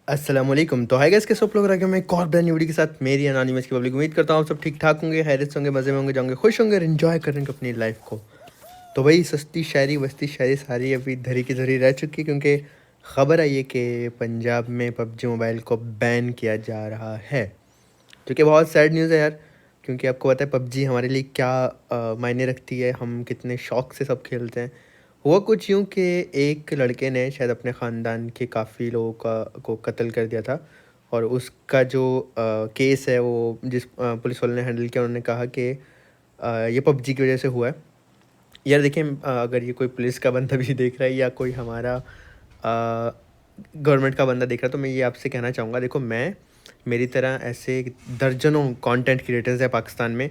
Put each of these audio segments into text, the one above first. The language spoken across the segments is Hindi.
अस्सलामुअलैकुम। तो हाय गाइस, कैसे आप लोग रखे मैं एक और ब्रांड न्यू वीडियो के साथ मेरी अनोनिमस की पब्लिक। उम्मीद करता हूँ आप सब ठीक ठाक होंगे, हैरियत से होंगे, मज़े में होंगे, जाओगे, खुश होंगे और एंजॉय करेंगे अपनी लाइफ को। तो भाई सस्ती शायरी वस्ती शायरी सारी अभी धरी की धरी रह चुकी, क्योंकि ख़बर आई है कि पंजाब में पबजी मोबाइल को बैन किया जा रहा है, जो कि बहुत सैड न्यूज़ है यार। क्योंकि आपको पता है पबजी हमारे लिए क्या मायने रखती है, हम कितने शौक़ से सब खेलते हैं। हुआ कुछ यूँ कि एक लड़के ने शायद अपने ख़ानदान के काफ़ी लोगों का को कत्ल कर दिया था, और उसका जो केस है वो जिस पुलिस वाले ने हैंडल किया, उन्होंने कहा कि ये पबजी की वजह से हुआ है। यार देखिए, अगर ये कोई पुलिस का बंदा भी देख रहा है या कोई हमारा गवर्नमेंट का बंदा देख रहा है, तो मैं ये आपसे कहना चाहूँगा, देखो मैं मेरी तरह ऐसे दर्जनों कंटेंट क्रिएटर्स हैं पाकिस्तान में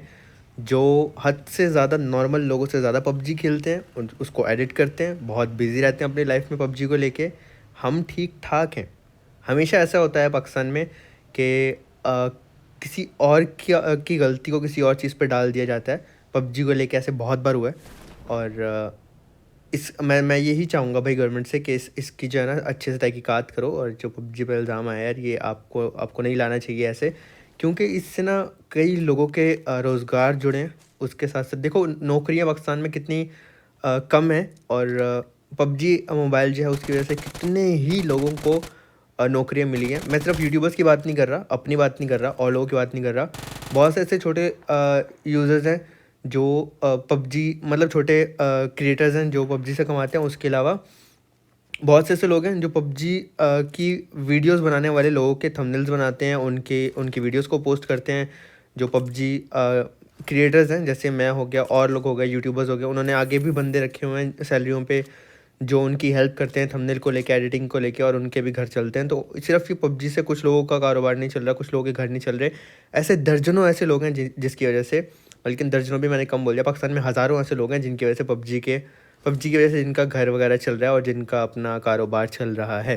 जो हद से ज़्यादा नॉर्मल लोगों से ज़्यादा पबजी खेलते हैं, उसको एडिट करते हैं, बहुत बिजी रहते हैं अपनी लाइफ में पबजी को लेके। हम ठीक ठाक हैं। हमेशा ऐसा होता है पाकिस्तान में कि किसी और की गलती को किसी और चीज़ पे डाल दिया जाता है। पबजी को लेके ऐसे बहुत बार हुआ है। और इस मैं यही चाहूँगा भाई गवर्नमेंट से कि इसकी जो है ना अच्छे से तहकीकात करो, और जो पबजी पे इल्ज़ाम आया यार, ये आपको आपको नहीं लाना चाहिए ऐसे। क्योंकि इससे ना कई लोगों के रोज़गार जुड़े हैं। उसके साथ साथ देखो नौकरियां पाकिस्तान में कितनी कम है, और पबजी मोबाइल जो है उसकी वजह से कितने ही लोगों को नौकरियां मिली हैं। मैं सिर्फ यूट्यूबर्स की बात नहीं कर रहा, अपनी बात नहीं कर रहा, और लोगों की बात नहीं कर रहा। बहुत से ऐसे छोटे यूज़र्स हैं जो पबजी मतलब छोटे क्रिएटर्स हैं जो पबजी से कमाते हैं। उसके अलावा बहुत से ऐसे लोग हैं जो पबजी की वीडियोस बनाने वाले लोगों के थंबनेल्स बनाते हैं, उनकी वीडियोस को पोस्ट करते हैं। जो पबजी क्रिएटर्स हैं, जैसे मैं हो गया और लोग हो गए, यूट्यूबर्स हो गए, उन्होंने आगे भी बंदे रखे हुए हैं सैलरियों पे जो उनकी हेल्प करते हैं थंबनेल को लेके, एडिटिंग को लेके, और उनके भी घर चलते हैं। तो सिर्फ ये पबजी से कुछ लोगों का कारोबार नहीं चल रहा, कुछ लोगों के घर नहीं चल रहे। ऐसे दर्जनों ऐसे लोग हैं जिसकी वजह से, बल्कि दर्जनों भी मैंने कम बोल दिया, पाकिस्तान में हज़ारों ऐसे लोग हैं जिनकी वजह से पबजी की वजह से जिनका घर वगैरह चल रहा है और जिनका अपना कारोबार चल रहा है।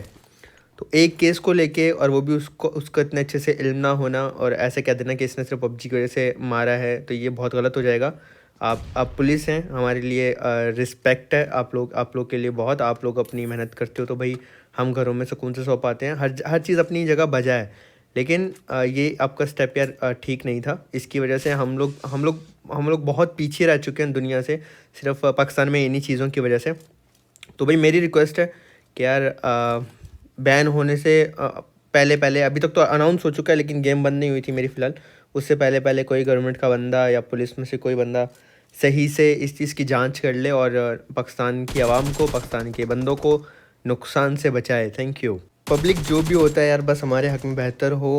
तो एक केस को लेके, और वो भी उसको इतने अच्छे से इल्म ना होना, और ऐसे कह देना कि इसने सिर्फ पबजी की वजह से मारा है, तो ये बहुत गलत हो जाएगा। आप पुलिस हैं, हमारे लिए रिस्पेक्ट है आप लोग के लिए बहुत। आप लोग अपनी मेहनत करते हो तो भाई हम घरों में सुकून से सो पाते हैं। हर चीज़ अपनी जगह बजा है। लेकिन ये आपका स्टेप यार ठीक नहीं था। इसकी वजह से हम लोग बहुत पीछे रह चुके हैं दुनिया से, सिर्फ पाकिस्तान में इन्हीं चीज़ों की वजह से। तो भाई मेरी रिक्वेस्ट है कि यार बैन होने से पहले पहले, अभी तक तो अनाउंस हो चुका है लेकिन गेम बंद नहीं हुई थी मेरी फ़िलहाल, उससे पहले पहले कोई गवर्नमेंट का बंदा या पुलिस में से कोई बंदा सही से इस चीज़ की जांच कर ले, और पाकिस्तान की आवाम को, पाकिस्तान के बंदों को नुकसान से बचाए। Thank you. पब्लिक जो भी होता है यार, बस हमारे हक में बेहतर हो।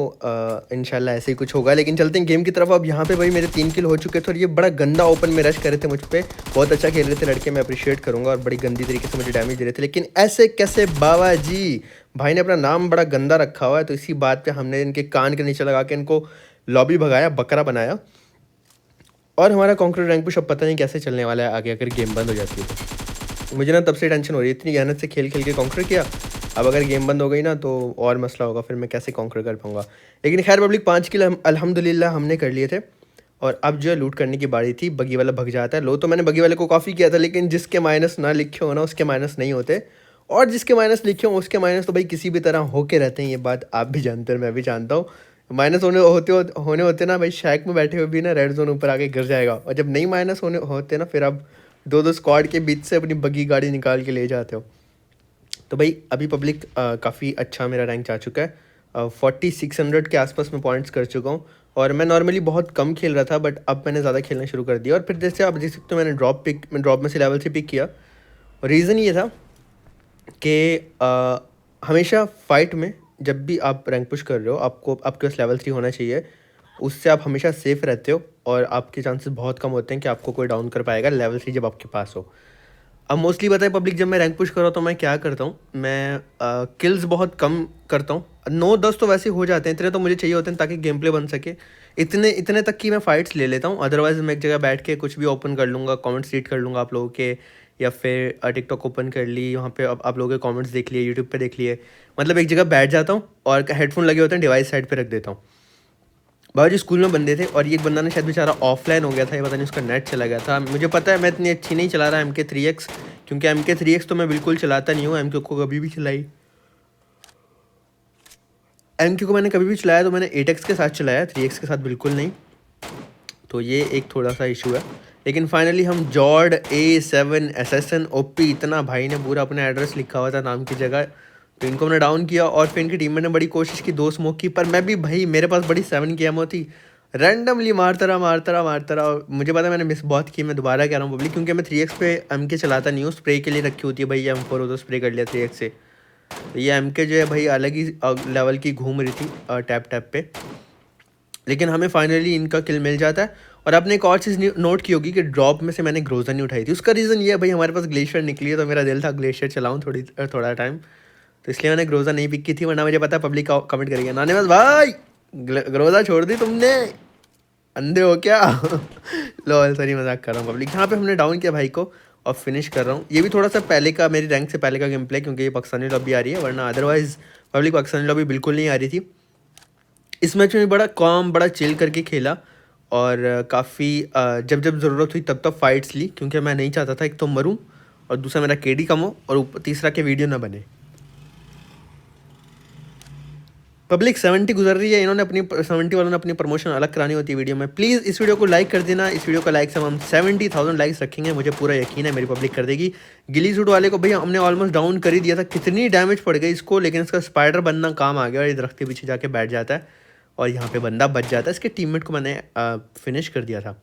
इंशाल्लाह ऐसे ही कुछ होगा। लेकिन चलते हैं गेम की तरफ। अब यहाँ पे भाई मेरे 3 किल हो चुके थे, और ये बड़ा गंदा ओपन में रश कर रहे थे मुझ पे। बहुत अच्छा खेल रहे थे लड़के, मैं अप्रिशिएट करूँगा, और बड़ी गंदी तरीके से मुझे डैमेज दे रहे थे। लेकिन ऐसे कैसे बाबा जी, भाई ने अपना नाम बड़ा गंदा रखा हुआ है, तो इसी बात पर हमने इनके कान के नीचे लगा के इनको लॉबी भगाया, बकरा बनाया। और हमारा कॉन्क्रीट रैंक पुश अब पता नहीं कैसे चलने वाला है आगे, अगर गेम बंद हो जाती है तो। मुझे ना तब से टेंशन हो रही है, इतनी मेहनत से खेल खेल के कॉन्क्रीट किया, अब अगर गेम बंद हो गई ना तो और मसला होगा, फिर मैं कैसे कॉन्कर कर पाऊँगा। लेकिन खैर पब्लिक 5 किल अल्हम्दुलिल्लाह हमने कर लिए थे। और अब जो है लूट करने की बारी थी। बगी वाला भग जाता है। लो तो मैंने बगी वाले को काफ़ी किया था, लेकिन जिसके माइनस ना लिखे हो ना उसके माइनस नहीं होते, और जिसके माइनस लिखे हो उसके माइनस तो भाई किसी भी तरह होके रहते हैं। ये बात आप भी जानते हो, मैं भी जानता हूँ। माइनस होने होते ना भाई, शैक में बैठे हुए भी ना रेड जोन ऊपर आके गिर जाएगा। और जब नहीं माइनस होने होते ना, फिर आप दो दो स्क्वाड के बीच से अपनी बगी गाड़ी निकाल के ले जाते हो। तो भाई अभी पब्लिक काफ़ी अच्छा मेरा रैंक जा चुका है। 4600 के आसपास मैं पॉइंट्स कर चुका हूँ। और मैं नॉर्मली बहुत कम खेल रहा था, बट अब मैंने ज़्यादा खेलना शुरू कर दिया। और फिर जैसे आप देख सकते हो, मैंने ड्रॉप में से लेवल 3 पिक किया। और रीज़न ये था कि हमेशा फाइट में जब भी आप रैंक पुश कर रहे हो, आपके पास लेवल 3 होना चाहिए। उससे आप हमेशा सेफ़ रहते हो, और आपके चांसेस बहुत कम होते हैं कि आपको कोई डाउन कर पाएगा लेवल 3 जब आपके पास हो। अब मोस्टली पता है पब्लिक, जब मैं रैंक पुश कर रहा हूँ तो मैं क्या करता हूँ, मैं किल्स बहुत कम करता हूँ। 9-10 तो वैसे हो जाते हैं, इतने तो मुझे चाहिए होते हैं ताकि गेम प्ले बन सके। इतने तक की मैं फ़ाइट्स ले लेता हूँ। अदरवाइज़ मैं एक जगह बैठ के कुछ भी ओपन कर लूँगा, कमेंट्स रीड कर लूँगा आप लोगों के, या फिर टिकटॉक ओपन कर ली, वहाँ पे आप लोगों के कमेंट्स देख लिए, यूट्यूब पे देख लिए। मतलब एक जगह बैठ जाता हूँ और हेडफोन लगे होते हैं, डिवाइस साइड पे रख देता हूँ। बाबूजी स्कूल में बंदे थे, और ये एक बंदा ने शायद बेचारा ऑफलाइन हो गया था, ये पता नहीं उसका नेट चला गया था। मुझे पता है मैं इतनी अच्छी नहीं चला रहा MK3X, क्योंकि MK3X तो मैं बिल्कुल चलाता नहीं हूँ। MK को कभी भी चलाई MK को मैंने कभी भी चलाया तो मैंने 8x के साथ चलाया, 3x के साथ बिल्कुल नहीं। तो ये एक थोड़ा सा इशू है। लेकिन फाइनली हम जॉर्ड A7 SSN OP, इतना भाई ने पूरा अपना एड्रेस लिखा हुआ था नाम की जगह, तो इनको मैंने डाउन किया। और फिर इनकी टीम ने बड़ी कोशिश की 2 स्मोक की, पर मैं भी भाई मेरे पास बड़ी 7 की एमओ थी, रैंडमली मारता रहा। मुझे पता है मैंने मिस बहुत की, मैं दोबारा कह रहा हूँ पब्लिक, क्योंकि मैं 3x पे MK चलाता नहीं हूँ, स्प्रे के लिए रखी होती है भाई, M4 हो तो स्प्रे कर लिया 3x से। तो ये MK जो है भाई अलग ही लेवल की घूम रही थी टैप पे। लेकिन हमें फाइनली इनका किल मिल जाता है। और आपने एक और चीज़ नोट की होगी कि ड्रॉप में से मैंने ग्रोजा नहीं उठाई थी। उसका रीज़न ये है भाई, हमारे पास ग्लेशियर निकली है, तो मेरा दिल था ग्लेशियर चलाऊँ थोड़ा टाइम, तो इसलिए मैंने ग्रोजा नहीं पिक की थी। वरना मुझे पता है पब्लिक कमेंट करेगा, नाने बस भाई ग्रोजा छोड़ दी तुमने, अंधे हो क्या? लो सॉरी, मजाक कर रहा हूँ पब्लिक। यहाँ पे हमने डाउन किया भाई को और फिनिश कर रहा हूँ। ये भी थोड़ा सा पहले का, मेरी रैंक से पहले का गेम प्ले, क्योंकि ये पाकिस्तानी लॉबी आ रही है, वरना अदरवाइज पब्लिक पाकिस्तानी लॉबी बिल्कुल नहीं आ रही थी। इस मैच में बड़ा कॉम, बड़ा चिल करके खेला, और काफ़ी जब ज़रूरत हुई तब फाइट्स ली, क्योंकि मैं नहीं चाहता था एक तो मरूं, और दूसरा मेरा KD कम हो, और तीसरा के वीडियो ना बने। पब्लिक 70 गुजर रही है, इन्होंने अपनी 70 वालों ने अपनी प्रमोशन अलग करानी होती है वीडियो में। प्लीज़ इस वीडियो को लाइक कर देना। इस वीडियो का लाइक से हम 70,000 लाइक्स रखेंगे, मुझे पूरा यकीन है मेरी पब्लिक कर देगी। गिली सूट वाले को भैया हमने ऑलमोस्ट डाउन कर ही दिया था, कितनी डैमेज पड़ गई इसको, लेकिन इसका स्पाइडर बनना काम आ गया और ये दरख्त के पीछे जाके बैठ जाता है और यहाँ पे बंदा बच जाता है। इसके टीममेट को मैंने फिनिश कर दिया था।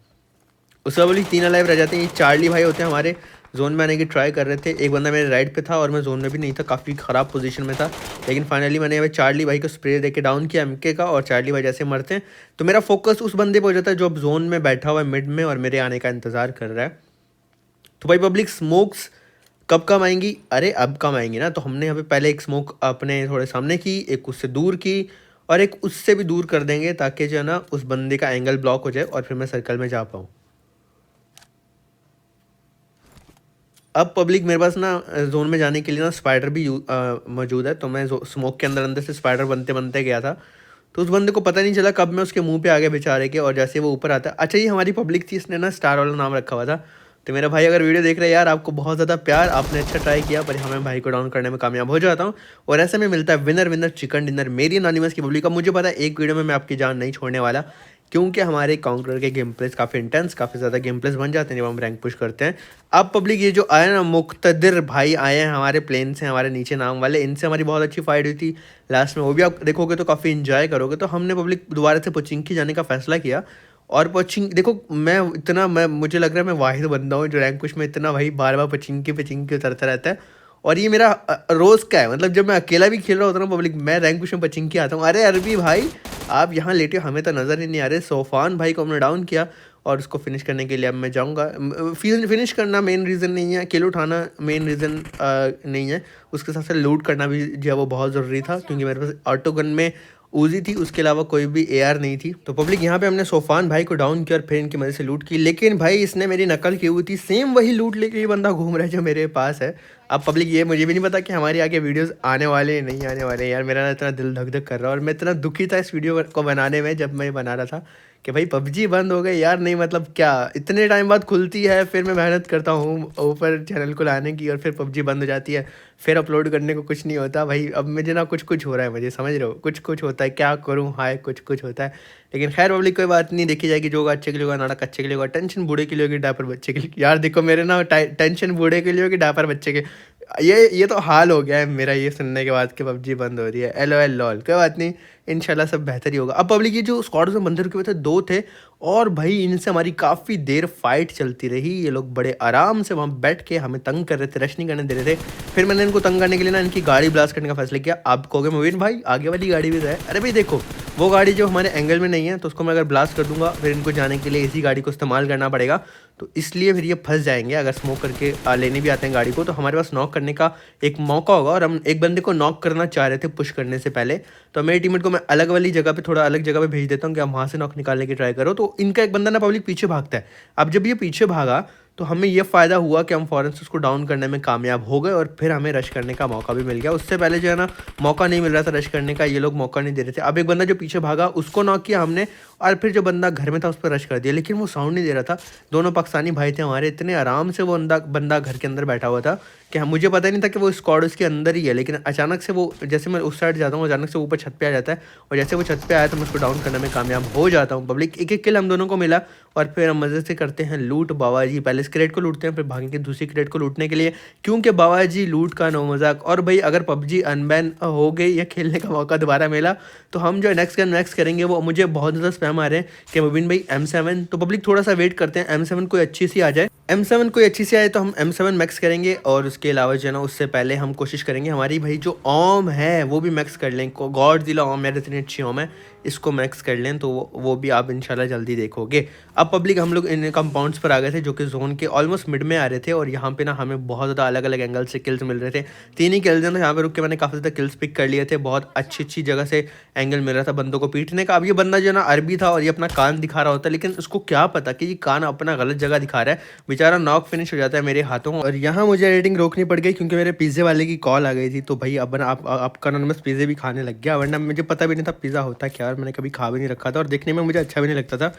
उसके बाद 3 अलाइव रह जाते हैं। ये चार्ली भाई होते हैं हमारे, जोन में आने की ट्राई कर रहे थे। एक बंदा मेरे राइट पे था और मैं जोन में भी नहीं था, काफ़ी ख़राब पोजीशन में था। लेकिन फाइनली मैंने भाई चार्ली भाई को स्प्रे देके डाउन किया MK का, और चार्ली भाई जैसे मरते हैं तो मेरा फोकस उस बंदे पे हो जाता है जो अब जोन में बैठा हुआ है मिड में और मेरे आने का इंतज़ार कर रहा है। तो भाई पब्लिक स्मोक्स कब कम आएंगी? अरे अब कम आएंगी ना। तो हमने यहाँ पे पहले एक स्मोक अपने थोड़े सामने की, एक उससे दूर की, और एक उससे भी दूर कर देंगे, ताकि जो है ना उस बंदे का एंगल ब्लॉक हो जाए और फिर मैं सर्कल में जा पाऊँ। अब पब्लिक मेरे पास ना जोन में जाने के लिए ना स्पाइडर भी मौजूद है, तो मैं स्मोक के अंदर से स्पाइडर बनते गया था। तो उस बंदे को पता नहीं चला कब मैं उसके मुंह पे आ गया बेचारे के, और जैसे वो ऊपर आता है। अच्छा, ये हमारी पब्लिक थी, इसने ना स्टार वाला नाम रखा हुआ था। तो मेरा भाई अगर वीडियो देख रहे हैं यार, आपको बहुत ज़्यादा प्यार, आपने अच्छा ट्राई किया, पर हमें भाई को डाउन करने में कामयाब हो जाता हूँ। और ऐसे में मिलता है विनर चिकन डिनर मेरी एनोनिमस की पब्लिक का। मुझे पता है एक वीडियो में मैं आपकी जान नहीं छोड़ने वाला, क्योंकि हमारे काउंटर के गेम प्लेस काफ़ी इंटेंस, काफ़ी ज़्यादा गेम प्लेस बन जाते हैं जब हम रैंक पुश करते हैं। अब पब्लिक ये जो आए ना मुक्तदिर भाई आए हैं हमारे प्लेन से, हमारे नीचे नाम वाले, इनसे हमारी बहुत अच्छी फाइट हुई थी लास्ट में, वो भी आप देखोगे तो काफ़ी इंजॉय करोगे। तो हमने पब्लिक दोबारा से पोचिंकी जाने का फैसला किया। और पोचिंग देखो, मैं मुझे लग रहा है मैं वाहिद बंदा हूँ जो रैंक पुश में इतना भाई बार बार पोचिंकी उतरता रहता है। और ये मेरा रोज़ का है, मतलब जब मैं अकेला भी खेल रहा होता हूँ पब्लिक, मैं रैंक पुश में पोचिंकी आता हूँ। अरे अरबी भाई आप यहाँ लेटे हो, हमें तो नज़र ही नहीं आ रहे। सोफान भाई को हमने डाउन किया और उसको फिनिश करने के लिए अब मैं जाऊँगा। फिनिश करना मेन रीज़न नहीं है, किल उठाना मेन रीज़न नहीं है, उसके साथ साथ लूट करना भी जो है वो बहुत ज़रूरी था, क्योंकि मेरे पास ऑटो गन में उजी थी, उसके अलावा कोई भी AR नहीं थी। तो पब्लिक यहाँ पे हमने सोफान भाई को डाउन किया और फिर इनकी मदद से लूट की। लेकिन भाई इसने मेरी नकल की हुई थी, सेम वही लूट लेके ये बंदा घूम रहा है जो मेरे पास है। अब पब्लिक ये मुझे भी नहीं पता कि हमारी आगे वीडियोस आने वाले हैं नहीं आने वाले। यार मेरा ना इतना दिल धक धक कर रहा है, और मैं इतना दुखी था इस वीडियो को बनाने में जब मैं बना रहा था कि भाई PUBG बंद हो गई यार। नहीं मतलब क्या, इतने टाइम बाद खुलती है, फिर मैं मेहनत करता हूँ ऊपर चैनल को लाने की, और फिर PUBG बंद हो जाती है, फिर अपलोड करने को कुछ नहीं होता भाई। अब मुझे ना कुछ हो रहा है, मुझे समझ रहे हो, कुछ होता है, क्या करूँ हाय कुछ होता है। लेकिन खैर पब्लिक कोई बात नहीं, देखी जाएगी, जो अच्छे के लिए होगा नाटक अच्छे के लिए होगा। टेंशन बूढ़े के लिए होगी, डायपर बच्चे के लिए। यार देखो मेरे ना टेंशन बूढ़े के लिए होगी, डायपर बच्चे के, ये तो हाल हो गया है मेरा ये सुनने के बाद कि PUBG बंद हो रही है। LOL लॉल, कोई बात नहीं, इंशाल्लाह सब बेहतर ही होगा। अब पब्लिक ये जो स्क्वाड में बंदर के हुए थे 2 थे, और भाई इनसे हमारी काफ़ी देर फाइट चलती रही। ये लोग बड़े आराम से वहाँ बैठ के हमें तंग कर रहे थे, रश नहीं करने दे रहे थे। फिर मैंने इनको तंग करने के लिए ना इनकी गाड़ी ब्लास्ट करने का फैसला किया। आप कहोगे मुबीन भाई आगे वाली गाड़ी भी तो है। अरे भाई देखो, वो गाड़ी जो हमारे एंगल में नहीं है, तो उसको मैं अगर ब्लास्ट कर दूंगा फिर इनको जाने के लिए इसी गाड़ी को इस्तेमाल करना पड़ेगा, तो इसलिए फिर ये फंस जाएंगे। अगर स्मोक करके लेने भी आते हैं गाड़ी को, तो हमारे पास नॉक करने का एक मौका होगा, और हम एक बंदे को नॉक करना चाह रहे थे पुश करने से पहले। तो मेरे टीममेट को मैं अलग वाली जगह पे, थोड़ा अलग जगह पे भेज देता हूँ कि आप वहाँ से नॉक निकालने की ट्राई करो। तो इनका एक बंदा ना पब्लिक पीछे भागता है। अब जब ये पीछे भागा तो हमें ये फ़ायदा हुआ कि हम फ़ौरन से उसको डाउन करने में कामयाब हो गए, और फिर हमें रश करने का मौका भी मिल गया। उससे पहले जो है ना मौका नहीं मिल रहा था रश करने का, ये लोग मौका नहीं दे रहे थे। अब एक बंदा जो पीछे भागा उसको नॉक किया हमने, और फिर जो बंदा घर में था उस पर रश कर दिया, लेकिन वो साउंड नहीं दे रहा था। दोनों पाकिस्तानी भाई थे हमारे, इतने आराम से वो बंदा घर के अंदर बैठा हुआ था कि मुझे पता ही नहीं था कि वो स्क्वाड उसके अंदर ही है। लेकिन अचानक से वो, जैसे मैं उस साइड जाता हूँ, अचानक से ऊपर छत पे आ जाता है, और जैसे वो छत पे आया तो मैं उसको डाउन करने में कामयाब हो जाता हूँ। पब्लिक एक एक किल हम दोनों को मिला, और फिर हम मज़े से करते हैं लूट बाबा जी। पहले इस क्रेट को लूटते हैं, फिर भागेंगे दूसरी क्रेट को लूटने के लिए, क्योंकि बाबा जी लूट का नो मजाक। और भाई अगर पबजी अनबैन हो गई या खेलने का मौका दोबारा मिला तो हम जो नेक्स्ट गन मैक्स करेंगे। वो मुझे बहुत ज़्यादा स्पैम आ रहे हैं कि मुबिन भाई M7, तो पब्लिक थोड़ा सा वेट करते हैं, M7 कोई अच्छी सी आ जाए। M7 कोई अच्छी सी आए तो हम M7 मैक्स करेंगे, और उसके अलावा जो है ना उससे पहले हम कोशिश करेंगे हमारी भाई जो ओम है वो भी मैक्स कर लें। गॉडजिला ओम यार इतनी अच्छी ओम है, इसको मैक्स कर लें तो वो भी आप इंशाल्लाह जल्दी देखोगे। अब पब्लिक हम लोग इन कंपाउंड्स पर आ गए थे जो कि जोन के ऑलमोस्ट मिड में आ रहे थे, और यहाँ पे ना हमें बहुत ज़्यादा अलग अलग एंगल से किल्स मिल रहे थे। 3 ही किल्स हैं, तो यहाँ पे रुक के मैंने काफ़ी ज़्यादा किल्स पिक कर लिए थे। बहुत अच्छी अच्छी जगह से एंगल मिल रहा था बंदों को पीटने का। अब ये बंदा जो है ना अरबी था और ये अपना कान दिखा रहा होता है, लेकिन उसको क्या पता कि ये कान अपना गलत जगह दिखा रहा है। बेचारा नॉक फिनिश हो जाता है मेरे हाथों। और यहाँ मुझे एडिटिंग रोकनी पड़ गई क्योंकि मेरे पिज़्ज़े वाले की कॉल आ गई थी। तो भाई अब आपका नॉनमस पिज़्ज़े भी खाने लग गया, वरना मुझे पता भी नहीं था पिज़्ज़ा होता क्या, और मैंने कभी खा भी नहीं रखा था, और देखने में मुझे अच्छा भी नहीं लगता था।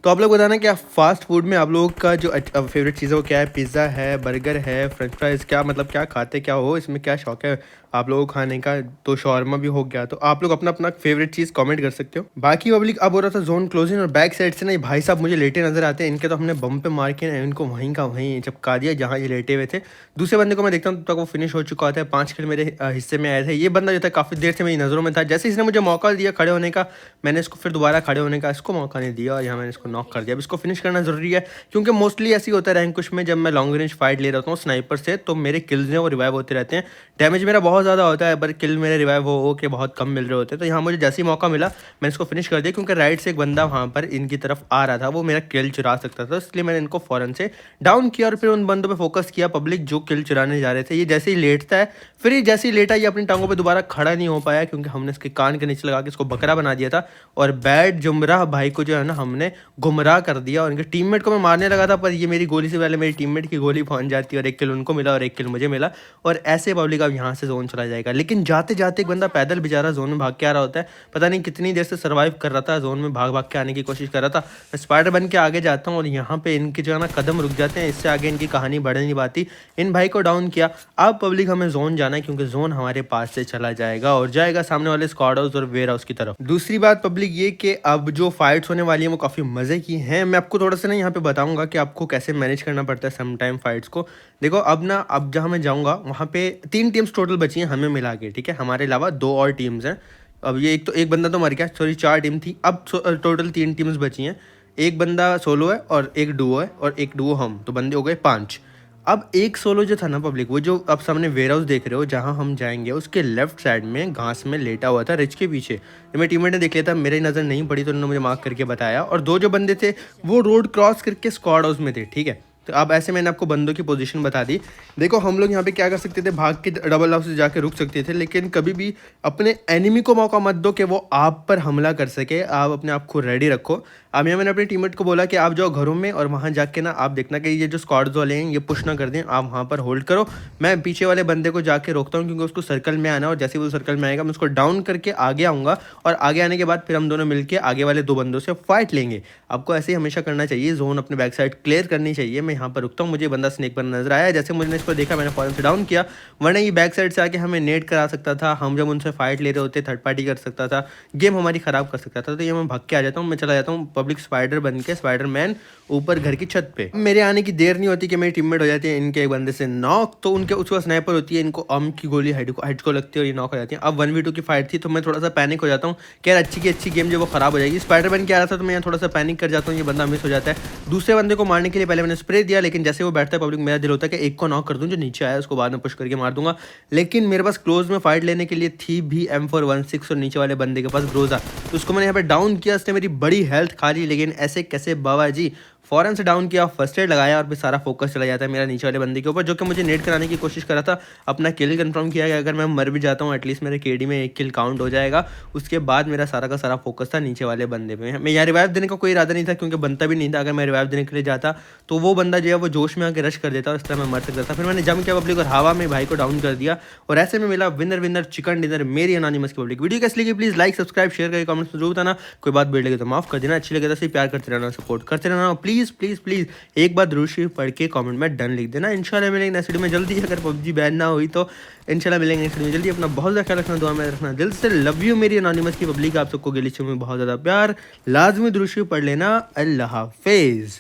तो आप लोग बताना कि आप फास्ट फूड में आप लोगों का जो फेवरेट चीज़ है वो क्या है? पिज़्ज़ा है, बर्गर है, फ्रेंच फ्राइज़, क्या मतलब क्या खाते क्या हो, इसमें क्या शौक है आप लोगों को खाने का? तो शॉर्मा भी हो गया। तो आप लोग अपना अपना फेवरेट चीज़ कमेंट कर सकते हो। बाकी पब्लिक अब हो रहा था जोन क्लोजिंग, और बैक साइड से ना ये भाई साहब मुझे लेटे नजर आते हैं। इनके तो हमने बम पे मार के ना इनको वहीं का वहीं चिपका दिया जहाँ ये लेटे हुए थे। दूसरे बंदे को मैं देखता हूँ तब तक वो फिनिश हो चुका होता है। 5 किल मेरे हिस्से में आए थे। ये बंदा जो था काफ़ी देर से मेरी नज़रों में था। जैसे इसने मुझे मौका दिया खड़े होने का, मैंने इसको फिर दोबारा खड़े होने का इसको मौका नहीं दिया, और यहाँ मैंने इसको नॉक कर दिया। अब इसको फिनिश करना ज़रूरी है, क्योंकि मोस्टली ऐसी होता है रैंक कुछ में, जब मैं लॉन्ग रेंज फाइट ले रहा हूँ स्नाइपर से, तो मेरे किल्स हैं वो रिवाइव होते रहते हैं। डैमेज मेरा बहुत ज़्यादा होता है, पर किल मेरे रिवाइव हो के बहुत कम मिल रहे होते हैं। तो यहाँ मुझे जैसे ही मौका मिला मैंने इसको फिनिश कर दिया, क्योंकि राइट से एक बंदा वहाँ पर इनकी तरफ आ रहा था, वो मेरा किल चुरा सकता था, इसलिए मैंने इनको फ़ौरन से डाउन किया और फिर उन बंदों पे फोकस किया पब्लिक जो किल चुराने जा रहे थे। ये जैसे ही लेटता है, फिर ये जैसे ही लेटा ये अपनी टांगों पे दोबारा खड़ा नहीं हो पाया, क्योंकि हमने इसके कान के नीचे लगा के इसको बकरा बना दिया था। और बैड जुमराह भाई को जो है ना हमने गुमराह कर दिया, और इनके टीममेट को मैं मारने लगा था, पर ये मेरी गोली से पहले मेरी टीममेट की गोली पहुंच जाती है, और 1 किल उनको मिला और 1 किल मुझे मिला। और ऐसे पब्लिक अब यहाँ से जोन चला जाएगा। लेकिन जाते जाते एक बंदा पैदल बेचारा जोन में भाग के आ रहा होता है, पता नहीं कितनी देर से सर्वाइव कर रहा था, जोन में भाग भाग के आने की कोशिश कर रहा था। मैं स्पाइडर बन के आगे जाता हूँ, और यहाँ पे इनके जो है ना कदम रुक जाते हैं, इससे आगे इनकी कहानी बढ़ नहीं पाती। इन भाई को डाउन किया। अब पब्लिक हमें जोन जाना है, क्योंकि जोन हमारे पास से चला जाएगा और जाएगा सामने वाले स्क्वाड हाउस और वेयर हाउस की तरफ। दूसरी बात पब्लिक ये कि अब जो फाइट्स होने वाली है वो काफ़ी मज़े की हैं। मैं आपको थोड़ा सा ना यहाँ पे बताऊंगा कि आपको कैसे मैनेज करना पड़ता है सम टाइम फाइट्स को। देखो अब जहाँ मैं जाऊँगा वहाँ पे 3 टीम्स टोटल बची हैं हमें मिला के, ठीक है, हमारे अलावा 2 और टीम्स हैं। अब ये एक बंदा तो मर गया, सॉरी 4 टीम थी, अब टोटल 3 टीम्स बची हैं। एक बंदा सोलो है और एक डुओ है और एक डुओ हम, तो बंदे हो गए 5। अब एक सोलो जो था ना पब्लिक, वो जो अब सामने वेयर हाउस देख रहे हो जहाँ हम जाएंगे, उसके लेफ्ट साइड में घास में लेटा हुआ था रिच के पीछे। तो मेरे टीममेट ने देख लिया था, मेरी नज़र नहीं पड़ी तो उन्होंने मुझे मार्क करके बताया। और 2 जो बंदे थे वो रोड क्रॉस करके स्क्वाड हाउस में थे, ठीक है। तो अब ऐसे मैंने आपको बंदों की पोजीशन बता दी। देखो हम लोग यहाँ पे क्या कर सकते थे, भाग के डबल हाउस से जाके रुक सकते थे, लेकिन कभी भी अपने एनिमी को मौका मत दो कि वो आप पर हमला कर सके। आप अपने आप को रेडी रखो। अब यहाँ मैंने अपने टीममेट को बोला कि आप जाओ घरों में और वहाँ जाके ना आप देखना कि ये जो स्क्वाड्स वाले हैं ये पुश ना कर दें, आप वहाँ पर होल्ड करो। मैं पीछे वाले बंदे को जाके रोकता हूँ, क्योंकि उसको सर्कल में आना, और जैसे वो सर्कल में आएगा मैं उसको डाउन करके आगे आऊँगा, और आगे आने के बाद फिर हम दोनों मिलकर आगे वाले 2 बंदों से फाइट लेंगे। आपको ऐसे ही हमेशा करना चाहिए, जोन अपने बैक साइड क्लियर करनी चाहिए। मैं यहाँ पर रुकता हूँ, मुझे बंदा स्नेक पर नजर आया, जैसे मुझे इसको देखा मैंने फौरन से डाउन किया, वरना ये बैक साइड से आके हमें नेट करा सकता था। हम जब उनसे फाइट ले रहे होते थर्ड पार्टी कर सकता था, गेम हमारी ख़राब कर सकता था। तो ये मैं भाग के आ जाता हूँ, मैं चला जाता हूँ पब्लिक स्पाइडर बन के, स्पाइडरमैन ऊपर घर की छत पे। मेरे आने की देर नहीं होती कि मेरी टीममेट हो जाती है इनके एक बंदे से नॉक, तो उनके उसके पास स्नाइपर होती है, इनको अम की गोली हेड को लगती है और ये नॉक हो जाती है। अब 1v2 की फाइट थी तो मैं थोड़ा सा पैनिक हो जाता हूँ कि यार अच्छी की अच्छी गेम जो वो खराब हो जाएगी। स्पाइडरमैन के आ रहा था तो मैं यहाँ थोड़ा सा पैनिक कर जाता हूँ, ये बंदा मिस हो जाता है। दूसरे बंदे को मारने के लिए पहले मैंने स्प्रे दिया, लेकिन जैसे वो बैठता है पब्लिक मेरा दिल होता है कि एक को नॉक कर दूँ, जो नीचे आया उसको बाद में पुश करके मार दूंगा। लेकिन मेरे पास क्लोज में फाइट लेने के लिए थी भी M416 और नीचे वाले बंदे के पास ग्रोजा, तो उसको मैंने यहाँ पे डाउन किया। उसने मेरी बड़ी हेल्थ खा ली, लेकिन ऐसे कैसे बाबा जी फ़ौरन से डाउन किया, फर्स्ट एड लगाया और फिर सारा फोकस चला जाता है मेरा नीचे वाले बंदे के ऊपर, जो कि मुझे नेट कराने की कोशिश कर रहा था। अपना किल कंफर्म किया कि अगर मैं मर भी जाता हूँ एटलीस्ट मेरे केडी में 1 किल काउंट हो जाएगा। उसके बाद मेरा सारा का सारा फोकस था नीचे वाले बंदे पे। मैं यहाँ रिवाइव देने का कोई इरादा नहीं था क्योंकि बनता भी नहीं था। अगर मैं रिवाइव देने के लिए जाता तो वो बंदा जो है वो जोश में आके रश कर देता और इस तरह मैं मर सकता था। फिर मैंने जम किया पब्लिक और हवा में भाई को डाउन कर दिया और ऐसे में मिला विनर विनर चिकन डिनर मेरी एनोनिमस की पब्लिक। वीडियो कैसी लगी प्लीज़ लाइक सब्सक्राइब शेयर करके कमेंट्स में जरूर बताना। कोई बात बेड़ लगे तो माफ़ कर देना, अच्छी लगे तो सिर्फ प्यार करते रहना, सपोर्ट करते रहना। प्लीज़ प्लीज़ प्लीज़ एक बार दुरूद शरीफ पढ़ के कमेंट में डन लिख देना। इंशाल्लाह मिलेंगे नेक्स्ट वीडियो में जल्दी। अगर पबजी बैन ना हुई तो इंशाल्लाह मिलेंगे नेक्स्ट वीडियो में जल्दी। अपना बहुत ज़्यादा ख्याल रखना, दुआ में रखना, दिल से लव यू मेरी एनोनिमस की पब्लिक। आप सबको गिलीचों में बहुत ज़्यादा प्यार, लाजमी दुरूद शरीफ पढ़ लेना। अल्लाह हाफिज़।